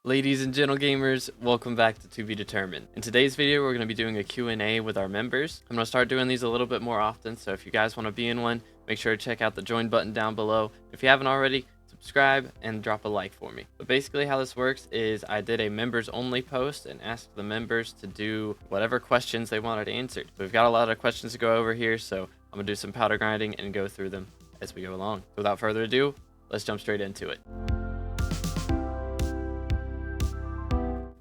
Ladies and gentle gamers, welcome back to Be Determined. In today's video, we're going to be doing a Q&A with our members. I'm going to start doing these a little bit more often, so if you guys want to be in one, make sure to check out the join button down below. If you haven't already, subscribe and drop a like for me. But basically how this works is I did a members only post and asked the members to do whatever questions they wanted answered. We've got a lot of questions to go over here, so I'm going to do some powder grinding and go through them as we go along. Without further ado, let's jump straight into it.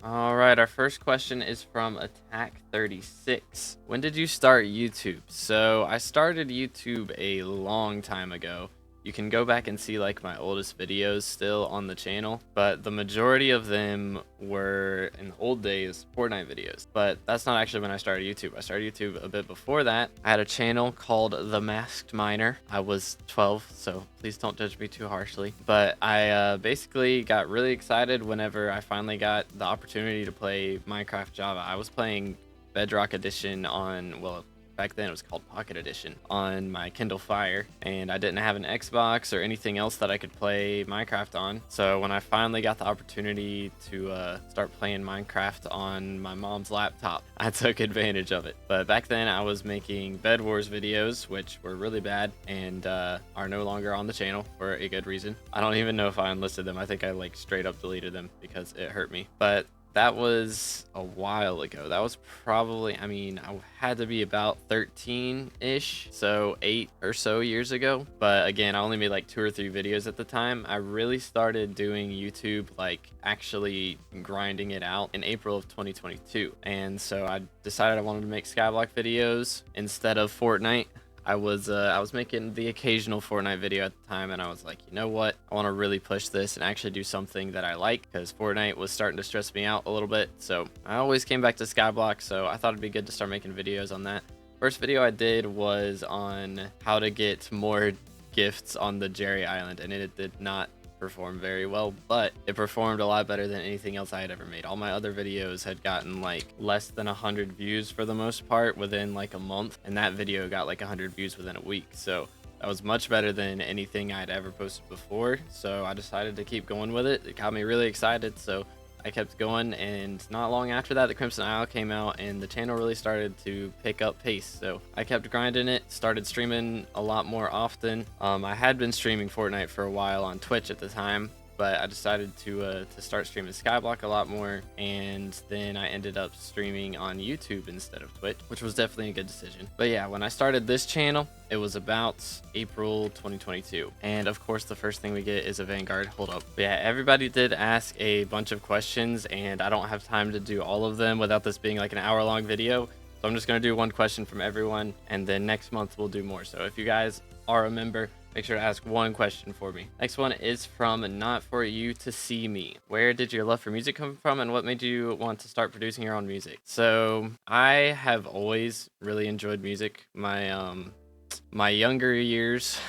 Alright, our first question is from Attack36. When did you start YouTube? So I started YouTube a long time ago. You can go back and see like my oldest videos still on the channel, but the majority of them were in the old days Fortnite videos. But that's not actually when I started YouTube. I started YouTube a bit before that. I had a channel called The Masked Miner. I was 12, so please don't judge me too harshly. But I basically got really excited whenever I finally got the opportunity to play Minecraft Java. I was playing Bedrock Edition on, well, back then it was called Pocket Edition, on my Kindle Fire, and I didn't have an Xbox or anything else that I could play Minecraft on. So when I finally got the opportunity to start playing Minecraft on my mom's laptop, I took advantage of it. But back then I was making Bed Wars videos, which were really bad and are no longer on the channel for a good reason. I don't even know if I unlisted them. I think I like straight up deleted them because it hurt me. But that was a while ago. That was probably, I mean, I had to be about 13-ish, so 8 or so years ago. But again, I only made like 2 or 3 videos at the time. I really started doing YouTube, like actually grinding it out, in April of 2022. And so I decided I wanted to make Skyblock videos instead of Fortnite. I was making the occasional Fortnite video at the time, and I was like, you know what? I want to really push this and actually do something that I like, because Fortnite was starting to stress me out a little bit. So I always came back to Skyblock, so I thought it'd be good to start making videos on that. First video I did was on how to get more gifts on the Jerry Island, and it did not perform very well, but it performed a lot better than anything else I had ever made. All my other videos had gotten like less than 100 views for the most part within like a month, and that video got like 100 views within a week. So that was much better than anything I'd ever posted before. So I decided to keep going with it. It got me really excited, so I kept going, and not long after that, the Crimson Isle came out, and the channel really started to pick up pace. So I kept grinding it, started streaming a lot more often. I had been streaming Fortnite for a while on Twitch at the time, but I decided to start streaming Skyblock a lot more, and then I ended up streaming on YouTube instead of Twitch, which was definitely a good decision. But yeah, when I started this channel, it was about April 2022, and of course the first thing we get is a Vanguard. Hold up. But yeah, everybody did ask a bunch of questions, and I don't have time to do all of them without this being like an hour-long video, so I'm just going to do one question from everyone, and then next month we'll do more. So if you guys are a member, make sure to ask one question for me. Next one is from Not For You To See Me. Where did your love for music come from, and what made you want to start producing your own music? So I have always really enjoyed music. My younger years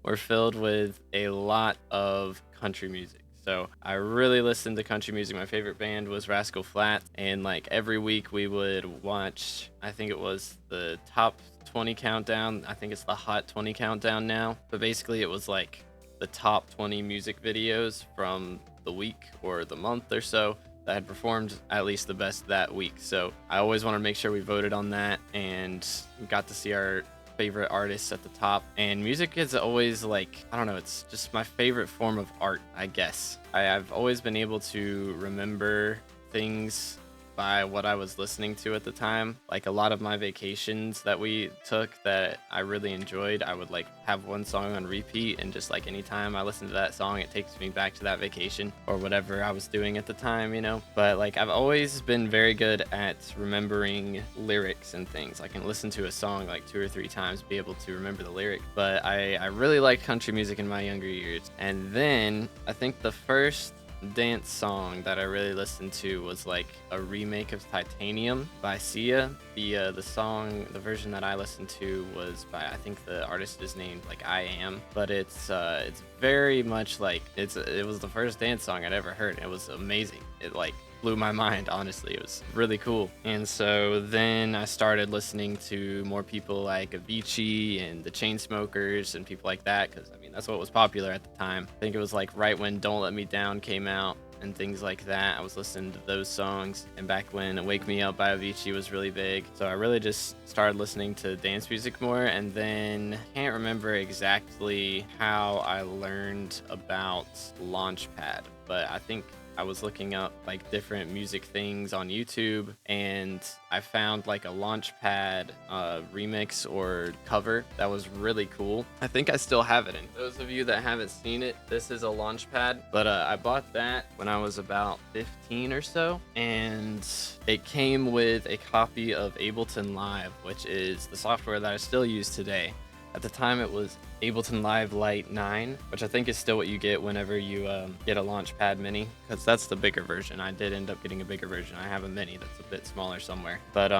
were filled with a lot of country music. So I really listened to country music. My favorite band was Rascal Flatts, and like every week we would watch, I think it was the top 20 countdown. I think it's the hot 20 countdown now, but basically it was like the top 20 music videos from the week or the month or so that had performed at least the best that week. So I always wanted to make sure we voted on that and got to see our favorite artists at the top. And music is always like, I don't know, it's just my favorite form of art, I guess. I've always been able to remember things by what I was listening to at the time. Like a lot of my vacations that we took that I really enjoyed, I would like have one song on repeat, and just like anytime I listen to that song, it takes me back to that vacation or whatever I was doing at the time, you know. But like I've always been very good at remembering lyrics and things. I can listen to a song like 2 or 3 times, be able to remember the lyric. But I really liked country music in my younger years. And then I think the first dance song that I really listened to was like a remake of Titanium by Sia. The version that I listened to was by, I think the artist is named like I Am, but it's very much like it was the first dance song I'd ever heard. It was amazing. It like blew my mind, honestly. It was really cool. And so then I started listening to more people like Avicii and the Chainsmokers and people like that, because I mean that's what was popular at the time. I think it was like right when Don't Let Me Down came out, and things like that. I was listening to those songs, and back when Wake Me Up by Avicii was really big. So I really just started listening to dance music more, and then can't remember exactly how I learned about Launchpad, but I think I was looking up like different music things on YouTube, and I found like a Launchpad remix or cover that was really cool. I think I still have it. And those of you that haven't seen it, this is a Launchpad, but I bought that when I was about 15 or so, and it came with a copy of Ableton Live, which is the software that I still use today. At the time, it was Ableton Live Lite 9, which I think is still what you get whenever you get a Launchpad Mini, because that's the bigger version. I did end up getting a bigger version. I have a Mini that's a bit smaller somewhere. But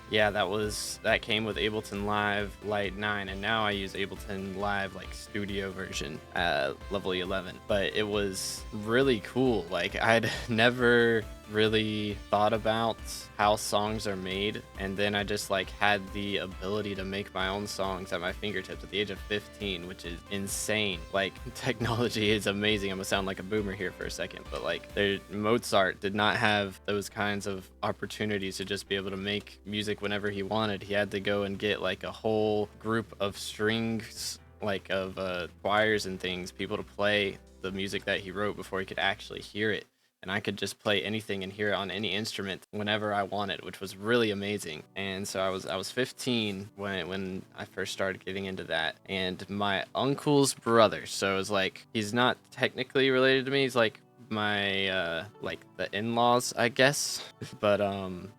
yeah, that came with Ableton Live Lite 9, and now I use Ableton Live like Studio version at level 11. But it was really cool. Like, I'd never really thought about how songs are made, and then I just like had the ability to make my own songs at my fingertips at the age of 15, which is insane. Like, technology is amazing. I'm gonna sound like a boomer here for a second, but like, Mozart did not have those kinds of opportunities to just be able to make music whenever he wanted. He had to go and get like a whole group of strings, like of choirs and things, people to play the music that he wrote before he could actually hear it. And I could just play anything and hear it on any instrument whenever I wanted, which was really amazing. And so I was 15 when I first started getting into that. And my uncle's brother, so it was like, he's not technically related to me, he's like my like the in-laws, I guess. But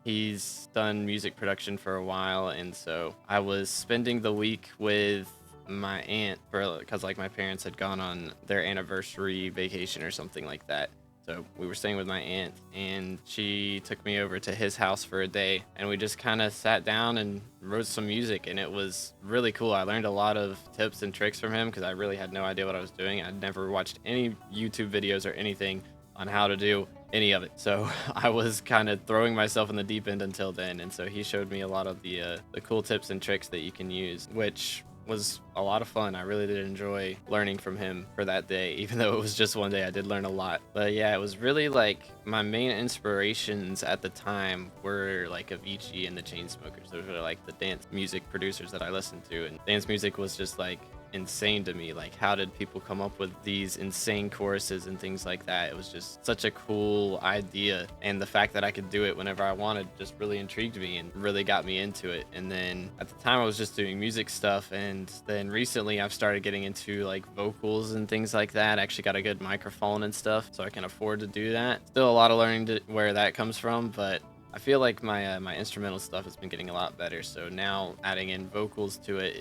he's done music production for a while, and so I was spending the week with my aunt because like my parents had gone on their anniversary vacation or something like that. So we were staying with my aunt, and she took me over to his house for a day, and we just kind of sat down and wrote some music, and it was really cool. I learned a lot of tips and tricks from him because I really had no idea what I was doing. I'd never watched any YouTube videos or anything on how to do any of it. So I was kind of throwing myself in the deep end until then, and so he showed me a lot of the cool tips and tricks that you can use, which was a lot of fun. I really did enjoy learning from him for that day, even though it was just one day. I did learn a lot. But yeah, it was really like my main inspirations at the time were like Avicii and the Chainsmokers. Those were like the dance music producers that I listened to, and dance music was just like insane to me. Like, how did people come up with these insane choruses and things like that? It was just such a cool idea, and the fact that I could do it whenever I wanted just really intrigued me and really got me into it. And then at the time I was just doing music stuff, and then recently I've started getting into like vocals and things like that. I actually got a good microphone and stuff, so I can afford to do that. Still a lot of learning to where that comes from, but I feel like my my instrumental stuff has been getting a lot better. So now adding in vocals to it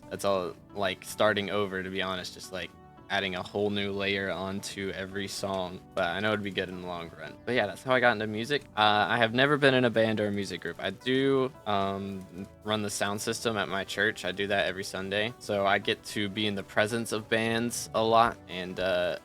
that's all like starting over, to be honest, just like adding a whole new layer onto every song. But I know it'd be good in the long run. But yeah, that's how I got into music. I have never been in a band or a music group. I do run the sound system at my church. I do that every Sunday, so I get to be in the presence of bands a lot and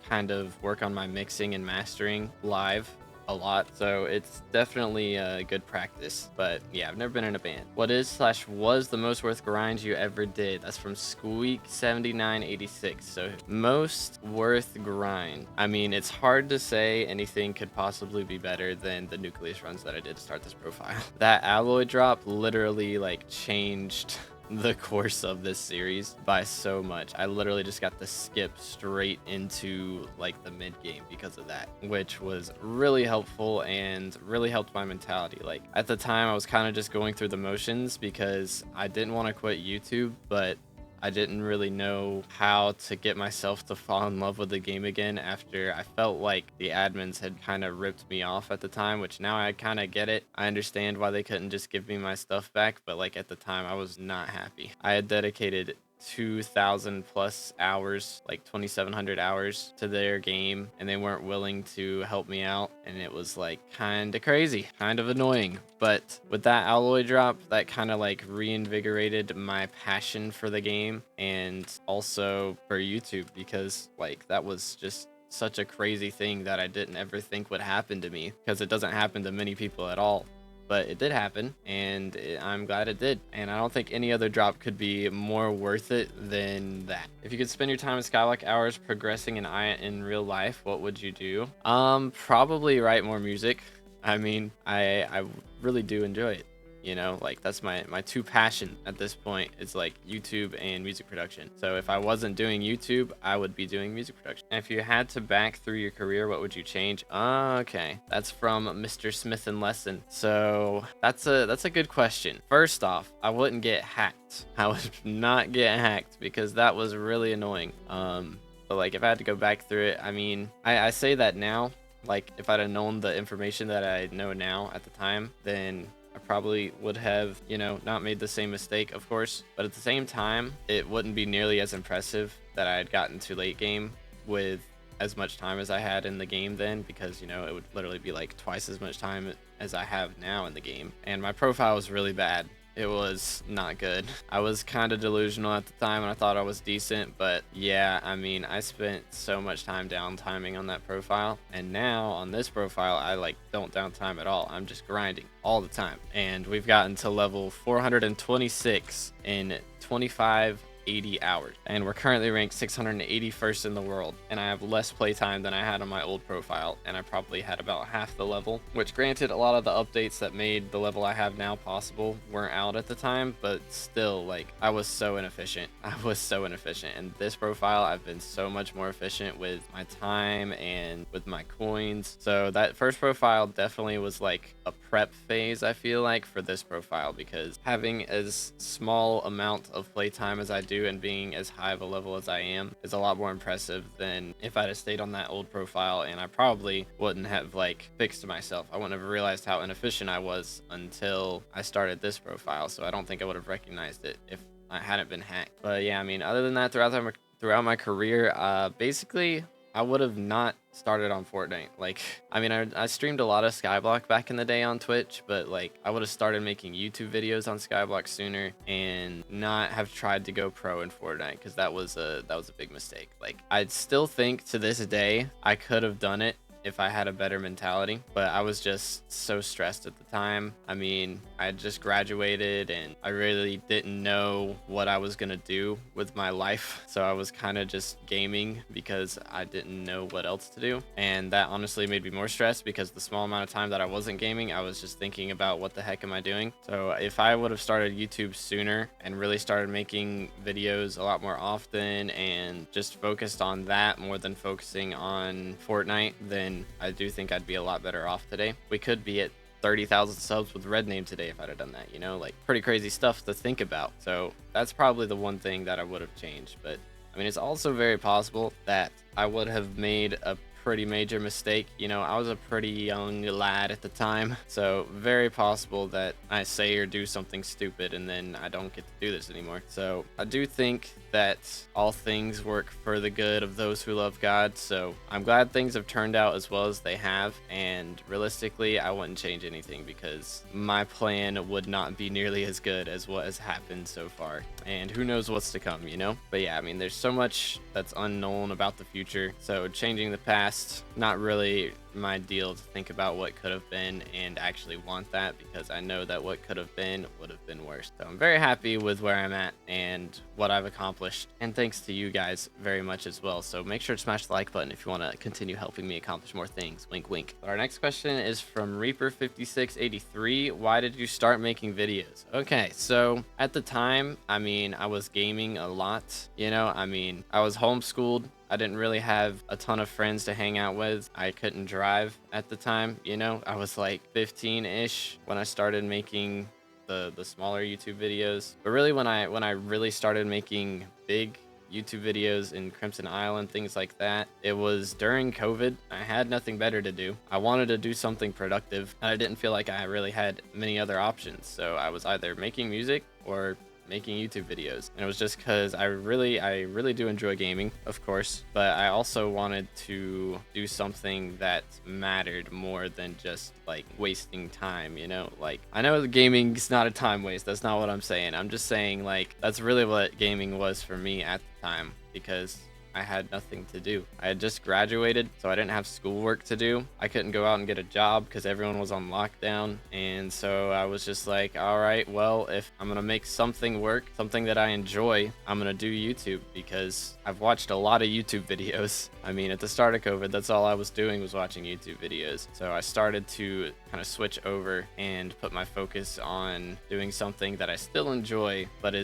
kind of work on my mixing and mastering live a lot, so it's definitely a good practice. But yeah, I've never been in a band. What is/was the most worth grind you ever did? That's from Squeak7986. So most worth grind, I mean, it's hard to say anything could possibly be better than the nucleus runs that I did to start this profile. That alloy drop literally like changed the course of this series by so much. I literally just got to skip straight into like the mid game because of that, which was really helpful and really helped my mentality. Like, at the time I was kind of just going through the motions because I didn't want to quit YouTube, but I didn't really know how to get myself to fall in love with the game again after I felt like the admins had kind of ripped me off at the time, which now I kind of get it. I understand why they couldn't just give me my stuff back, but like at the time I was not happy. I had dedicated 2,000 plus hours, like 2,700 hours to their game, and they weren't willing to help me out, and it was like kind of crazy, kind of annoying. But with that alloy drop, that kind of like reinvigorated my passion for the game and also for YouTube, because like that was just such a crazy thing that I didn't ever think would happen to me, because it doesn't happen to many people at all. but it did happen, and I'm glad it did. And I don't think any other drop could be more worth it than that. If you could spend your time in Skyblock hours progressing in real life, what would you do? Probably write more music. I mean, I really do enjoy it. You know, like that's my two passion at this point is like YouTube and music production. So if I wasn't doing YouTube, I would be doing music production. And if you had to back through your career, what would you change? Okay, that's from Mr. Smith and Lesson. So that's a good question. First off, I wouldn't get hacked. I would not get hacked because that was really annoying. But like if I had to go back through it, I mean, I say that now. Like if I'd have known the information that I know now at the time, then I probably would have, you know, not made the same mistake, of course. But at the same time, it wouldn't be nearly as impressive that I had gotten to late game with as much time as I had in the game then, because, you know, it would literally be like twice as much time as I have now in the game. And my profile was really bad. It was not good. I was kind of delusional at the time and I thought I was decent, but yeah, I mean, I spent so much time downtiming on that profile, and now on this profile, I like don't downtime at all. I'm just grinding all the time, and we've gotten to level 426 in 2580 hours, and we're currently ranked 681st in the world, and I have less playtime than I had on my old profile, and I probably had about half the level, which granted, a lot of the updates that made the level I have now possible weren't out at the time, but still, like, I was so inefficient. And this profile, I've been so much more efficient with my time and with my coins. So that first profile definitely was like a prep phase, I feel like, for this profile, because having as small amount of playtime as I do and being as high of a level as I am is a lot more impressive than if I'd have stayed on that old profile, and I probably wouldn't have like fixed myself. I wouldn't have realized how inefficient I was until I started this profile, so I don't think I would have recognized it if I hadn't been hacked. But yeah, I mean, other than that, throughout my career, basically I would have not started on Fortnite. Like, I mean, I streamed a lot of Skyblock back in the day on Twitch, but like I would have started making YouTube videos on Skyblock sooner and not have tried to go pro in Fortnite, because that was a big mistake. Like, I'd still think to this day I could have done it if I had a better mentality, but I was just so stressed at the time. I mean, I had just graduated and I really didn't know what I was gonna do with my life, so I was kind of just gaming because I didn't know what else to do, and that honestly made me more stressed because the small amount of time that I wasn't gaming, I was just thinking about what the heck am I doing. So if I would have started YouTube sooner and really started making videos a lot more often and just focused on that more than focusing on Fortnite, then I do think I'd be a lot better off today. We could be at 30,000 subs with Red Name today if I'd have done that, you know, like pretty crazy stuff to think about. So that's probably the one thing that I would have changed. But I mean, it's also very possible that I would have made a pretty major mistake. You know, I was a pretty young lad at the time, so very possible that I say or do something stupid and then I don't get to do this anymore. So I do think that all things work for the good of those who love God, so I'm glad things have turned out as well as they have, and realistically I wouldn't change anything because my plan would not be nearly as good as what has happened so far, and who knows what's to come, you know. But yeah, I mean, there's so much that's unknown about the future, so changing the past, not really my deal to think about what could have been and actually want that, because I know that what could have been would have been worse. So I'm very happy with where I'm at and what I've accomplished, and thanks to you guys very much as well. So make sure to smash the like button if you want to continue helping me accomplish more things. Wink wink. Our next question is from Reaper5683. Why did you start making videos? Okay, so at the time, I mean, I was gaming a lot, you know. I mean, I was homeschooled. I didn't really have a ton of friends to hang out with. I couldn't drive at the time, you know. I was like 15-ish when I started making the smaller YouTube videos. But really when I really started making big YouTube videos in Crimson Island, things like that, it was during COVID. I had nothing better to do. I wanted to do something productive, and I didn't feel like I really had many other options. So I was either making music or making YouTube videos, and it was just because I really do enjoy gaming, of course, but I also wanted to do something that mattered more than just like wasting time, you know. Like, I know gaming's not a time waste, that's not what I'm saying. I'm just saying, like, that's really what gaming was for me at the time, because I had nothing to do. I had just graduated, so I didn't have schoolwork to do. I couldn't go out and get a job because everyone was on lockdown. And so I was just like, all right, well, if I'm gonna make something work, something that I enjoy, I'm gonna do YouTube, because I've watched a lot of YouTube videos. I mean, at the start of COVID, that's all I was doing, was watching YouTube videos. So I started to kind of switch over and put my focus on doing something that I still enjoy, but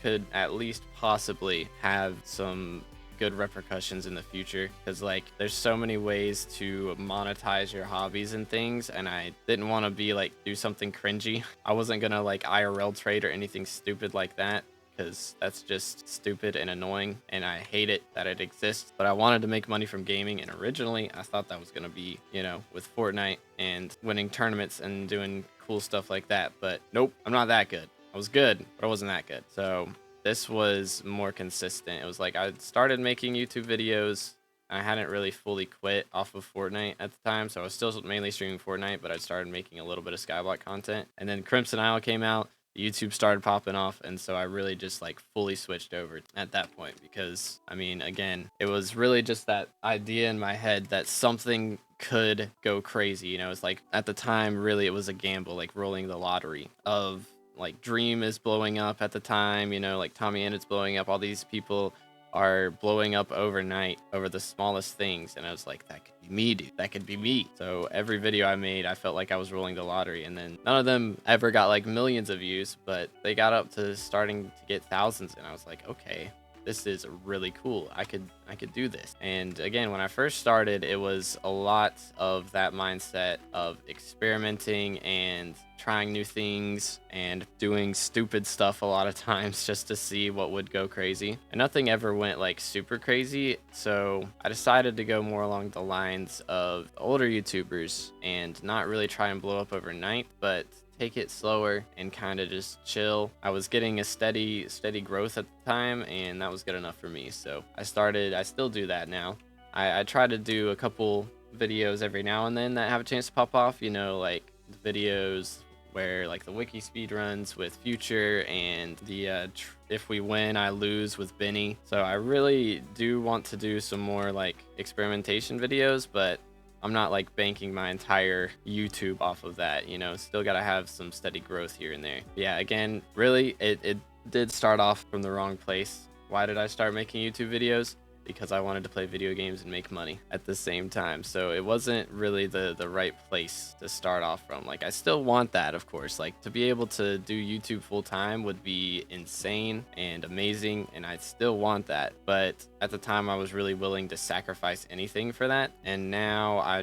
could at least possibly have some good repercussions in the future, because like there's so many ways to monetize your hobbies and things, and I didn't want to be like do something cringy. I wasn't gonna like IRL trade or anything stupid like that, because that's just stupid and annoying, and I hate it that it exists. But I wanted to make money from gaming, and originally I thought that was gonna be, you know, with Fortnite and winning tournaments and doing cool stuff like that. But nope, I'm not that good. I was good, but I wasn't that good. So this was more consistent. It was like I started making YouTube videos. I hadn't really fully quit off of Fortnite at the time, so I was still mainly streaming Fortnite, but I started making a little bit of Skyblock content. And then Crimson Isle came out, YouTube started popping off, and so I really just like fully switched over at that point, because I mean, again, it was really just that idea in my head that something could go crazy. You know, it's like at the time, really, it was a gamble, like rolling the lottery of like Dream is blowing up at the time, you know, like Tommy Innit's blowing up. All these people are blowing up overnight over the smallest things, and I was like, that could be me, dude. That could be me. So every video I made, I felt like I was rolling the lottery, and then none of them ever got like millions of views, but they got up to starting to get thousands, and I was like, okay, this is really cool. I could do this. And again, when I first started, it was a lot of that mindset of experimenting and trying new things and doing stupid stuff a lot of times just to see what would go crazy. And nothing ever went like super crazy. So I decided to go more along the lines of older YouTubers and not really try and blow up overnight, but take it slower and kind of just chill. I was getting a steady growth at the time, and that was good enough for me. So I still do that now. I try to do a couple videos every now and then that have a chance to pop off, you know, like the videos where like the wiki speed runs with Future, and the if we win I lose with Benny. So I really do want to do some more like experimentation videos, but I'm not like banking my entire YouTube off of that, you know. Still gotta have some steady growth here and there. Yeah, again, really, it did start off from the wrong place. Why did I start making YouTube videos? Because I wanted to play video games and make money at the same time. So it wasn't really the right place to start off from. Like, I still want that, of course. Like, to be able to do YouTube full time would be insane and amazing, and I still want that. But at the time, I was really willing to sacrifice anything for that. And now I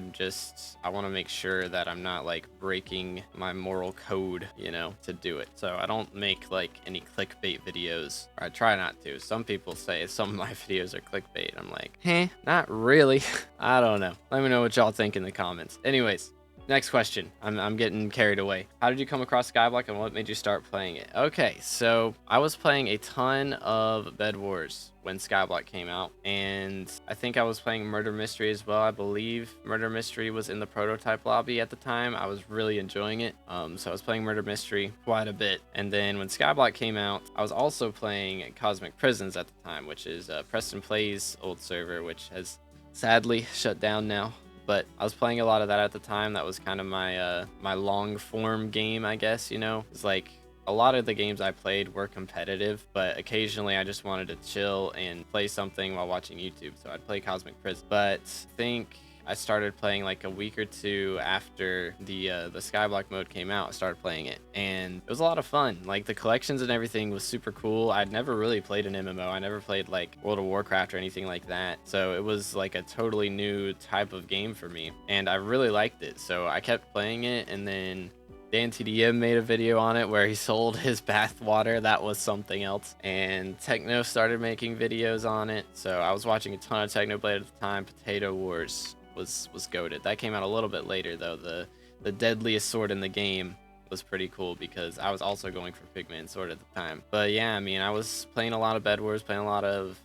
want to make sure that I'm not like breaking my moral code, you know, to do it. So I don't make like any clickbait videos, or I try not to. Some people say some of my videos are clickbait. I'm like, not really. I don't know. Let me know what y'all think in the comments. Anyways, next question. I'm getting carried away. How did you come across Skyblock, and what made you start playing it? Okay, so I was playing a ton of Bed Wars when Skyblock came out, and I think I was playing Murder Mystery as well. I believe Murder Mystery was in the prototype lobby at the time. I was really enjoying it. So I was playing Murder Mystery quite a bit, and then when Skyblock came out, I was also playing Cosmic Prisons at the time, which is Preston Plays old server, which has sadly shut down now. But I was playing a lot of that at the time. That was kind of my my long form game, I guess, you know. It's like a lot of the games I played were competitive, but occasionally I just wanted to chill and play something while watching YouTube. So I'd play Cosmic Prison. But I think I started playing like a week or two after the Skyblock mode came out. I started playing it, and it was a lot of fun. Like, the collections and everything was super cool. I'd never really played an MMO. I never played like World of Warcraft or anything like that. So it was like a totally new type of game for me, and I really liked it. So I kept playing it, and then Dan TDM made a video on it where he sold his bath water. That was something else. And Techno started making videos on it. So I was watching a ton of Technoblade at the time. Potato Wars was goated. That came out a little bit later though. The deadliest sword in the game was pretty cool because I was also going for Pigman Sword at the time. But yeah, I mean, I was playing a lot of Bed Wars, playing a lot of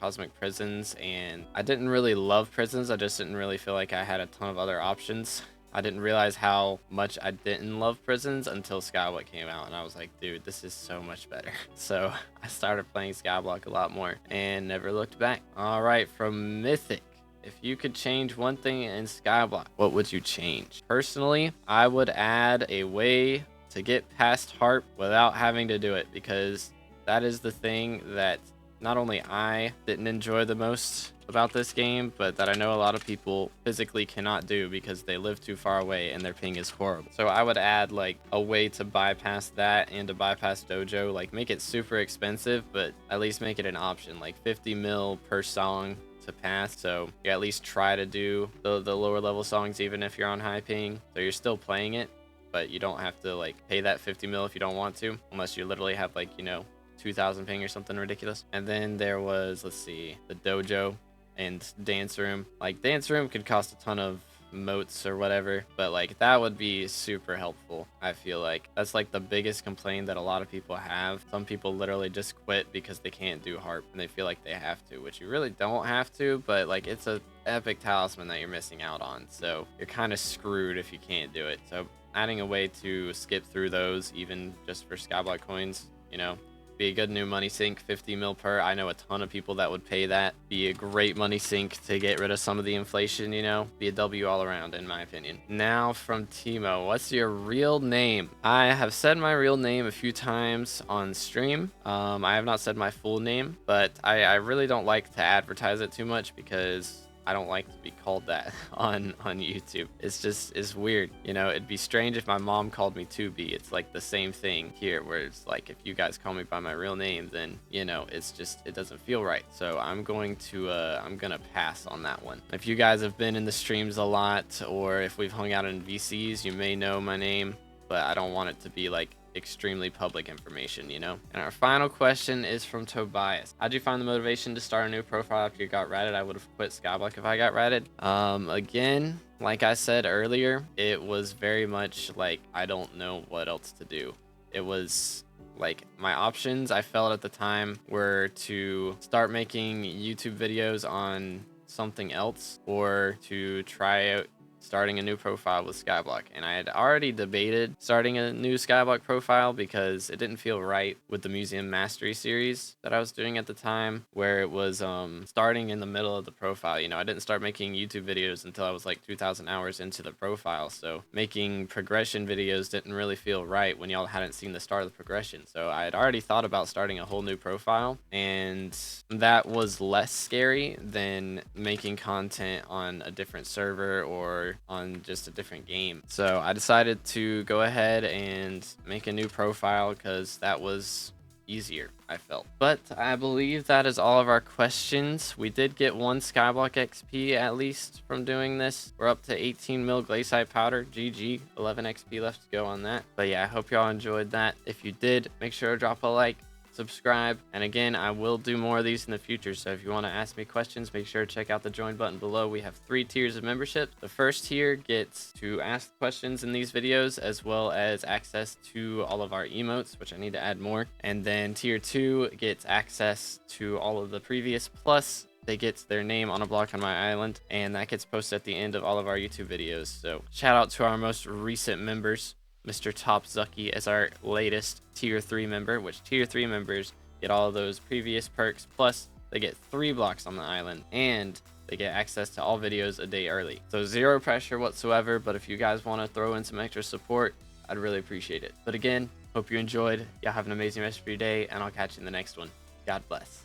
Cosmic Prisons, and I didn't really love Prisons. I just didn't really feel like I had a ton of other options. I didn't realize how much I didn't love prisons until Skyblock came out, and I was like, dude, this is so much better. So I started playing Skyblock a lot more and never looked back. All right, from Mythic. If you could change one thing in Skyblock, what would you change? Personally, I would add a way to get past Harp without having to do it, because that is the thing that not only I didn't enjoy the most about this game, but that I know a lot of people physically cannot do because they live too far away and their ping is horrible. So I would add like a way to bypass that and to bypass dojo, like make it super expensive, but at least make it an option, like 50 mil per song to pass, so you at least try to do the lower level songs even if you're on high ping, so you're still playing it, but you don't have to like pay that 50 mil if you don't want to, unless you literally have like, you know, 2000 ping or something ridiculous. And then there was, let's see, the dojo and dance room. Like dance room could cost a ton of motes or whatever, but like that would be super helpful. I feel like that's like the biggest complaint that a lot of people have. Some people literally just quit because they can't do harp and they feel like they have to, which you really don't have to, but like it's a epic talisman that you're missing out on, so you're kind of screwed if you can't do it. So adding a way to skip through those, even just for Skyblock coins, you know, be a good new money sink, 50 mil per. I know a ton of people that would pay that. Be a great money sink to get rid of some of the inflation, you know. Be a W all around, in my opinion. Now from Timo, what's your real name? I have said my real name a few times on stream. I have not said my full name, but I really don't like to advertise it too much because I don't like to be called that on YouTube. It's weird. You know, it'd be strange if my mom called me 2B. It's like the same thing here, where it's like if you guys call me by my real name, then, you know, it's just, it doesn't feel right. So I'm gonna pass on that one. If you guys have been in the streams a lot, or if we've hung out in VCs, you may know my name, but I don't want it to be like extremely public information, you know. And our final question is from Tobias. How'd you find the motivation to start a new profile after you got ratted? I would have quit Skyblock if I got ratted. Again, like I said earlier, it was very much like I don't know what else to do. It was like my options I felt at the time were to start making YouTube videos on something else, or to try out starting a new profile with Skyblock. And I had already debated starting a new Skyblock profile because it didn't feel right with the Museum Mastery series that I was doing at the time, where it was starting in the middle of the profile. You know, I didn't start making YouTube videos until I was like 2,000 hours into the profile, so making progression videos didn't really feel right when y'all hadn't seen the start of the progression. So I had already thought about starting a whole new profile, and that was less scary than making content on a different server or on just a different game. So I decided to go ahead and make a new profile because that was easier, I felt. But I believe that is all of our questions. We did get 1 Skyblock XP at least from doing this. We're up to 18 mil glaciite powder. GG. 11 XP left to go on that. But yeah, I hope y'all enjoyed that. If you did, make sure to drop a like, subscribe, and again, I will do more of these in the future, so if you want to ask me questions, make sure to check out the join button below. We have 3 tiers of membership. The first tier gets to ask questions in these videos, as well as access to all of our emotes, which I need to add more, and then tier 2 gets access to all of the previous, plus they get their name on a block on my island, and that gets posted at the end of all of our YouTube videos. So shout out to our most recent members, Mr. Top Zucky as our latest tier 3 member, which tier 3 members get all of those previous perks, plus they get 3 blocks on the island, and they get access to all videos a day early. So 0 pressure whatsoever, but if you guys want to throw in some extra support, I'd really appreciate it. But again, hope you enjoyed. Y'all have an amazing rest of your day, and I'll catch you in the next one. God bless.